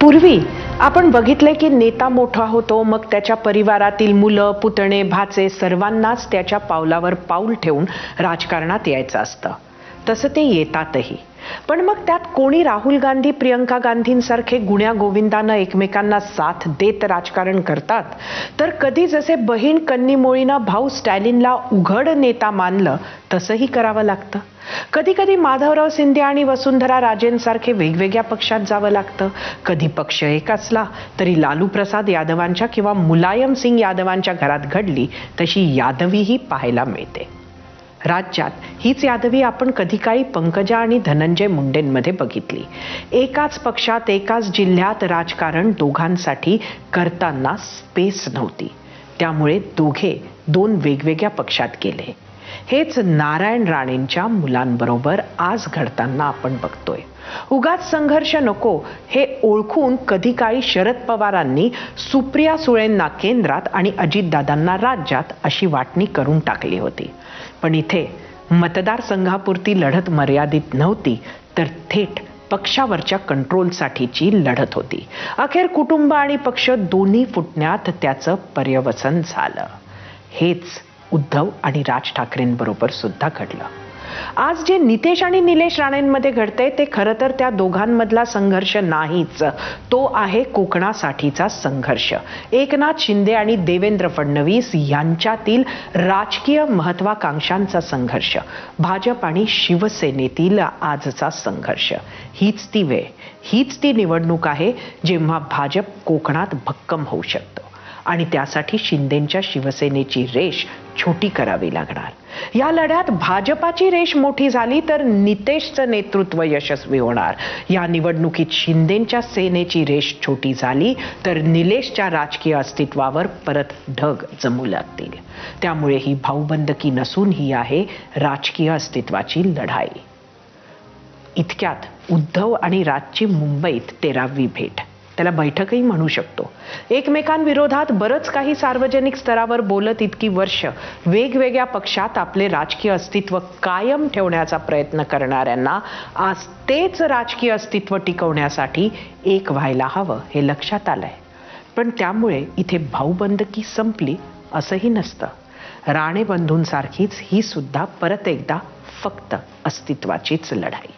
पूर्वी आपण बघितले की नेता मोठा होतो, मग त्याच्या परिवारातील मुलं, पुतणे, भाचे सर्वांनाच त्याच्या पावलावर पाऊल ठेवून राजकारणात यायचं असतं. तसं ते येतातही. पण मग त्यात कोणी राहुल गांधी, प्रियंका गांधींसारखे गुण्या गोविंदानं एकमेकांना साथ देत राजकारण करतात, तर कधी जसे बहीण कन्नीमोळीनं भाऊ स्टॅलिनला उघड नेता मानलं तसंही करावं लागतं. कधी कधी माधवराव शिंदे आणि वसुंधरा राजेंसारखे वेगवेगळ्या पक्षात जावं लागतं. कधी पक्ष एक असला तरी लालू प्रसाद यादवांच्या किंवा मुलायम सिंग यादवांच्या घरात घडली तशी यादवीही पाहायला मिळते. राज्यात हीच यादवी आपण कधी काळी पंकजा आणि धनंजय मुंडेंमध्ये बघितली. एकाच पक्षात एकाच जिल्ह्यात राजकारण दोघांसाठी करताना स्पेस नव्हती, त्यामुळे दोघे दोन वेगवेगळ्या पक्षात गेले. हेच नारायण राणेंच्या मुलांबरोबर आज घडताना आपण बघतोय. उगाच संघर्ष नको हे ओळखून कधी काळी शरद पवारांनी सुप्रिया सुळेंना केंद्रात आणि अजितदादांना राज्यात अशी वाटणी करून टाकली होती. पण इथे मतदारसंघापुरती लढत मर्यादित नव्हती, तर थेट पक्षावरच्या कंट्रोलसाठीची लढत होती. अखेर कुटुंब आणि पक्ष दोन्ही फुटण्यात त्याचं पर्यवसन झालं. हेच उद्धव आणि राज ठाकरेंबरोबर सुद्धा घडलं. आज जे नितेश आणि निलेश राणेंमध्ये घडतंय ते खरं तर त्या दोघांमधला संघर्ष नाहीच, तो आहे कोकणासाठीचा संघर्ष. एकनाथ शिंदे आणि देवेंद्र फडणवीस यांच्यातील राजकीय महत्वाकांक्षांचा संघर्ष, भाजप आणि शिवसेनेतील आजचा संघर्ष. हीच ती वेळ, हीच ती निवडणूक आहे जेव्हा भाजप कोकणात भक्कम होऊ शकतो आणि त्यासाठी शिंदेंच्या शिवसेनेची रेष छोटी करावी लागणार. या लढ्यात भाजपाची रेष मोठी झाली तर नितेशचं नेतृत्व यशस्वी होणार. या निवडणुकीत शिंदेंच्या सेनेची रेष छोटी झाली तर निलेशच्या राजकीय अस्तित्वावर परत ढग जमू लागतील. त्यामुळे ही भाऊबंदकी नसून ही आहे राजकीय अस्तित्वाची लढाई. इतक्यात उद्धव आणि राजची मुंबईत 13वी भेट, त्याला बैठकही म्हणू शकतो. एकमेकांविरोधात बरंच काही सार्वजनिक स्तरावर बोलत इतकी वर्ष वेगवेगळ्या पक्षात आपले राजकीय अस्तित्व कायम ठेवण्याचा प्रयत्न करणाऱ्यांना आज तेच राजकीय अस्तित्व टिकवण्यासाठी एक व्हायला हवं हे लक्षात आलंय. पण त्यामुळे इथे भाऊबंदकी संपली असंही नसतं. राणे बंधूंसारखीच ही सुद्धा परत एकदा फक्त अस्तित्वाचीच लढाई.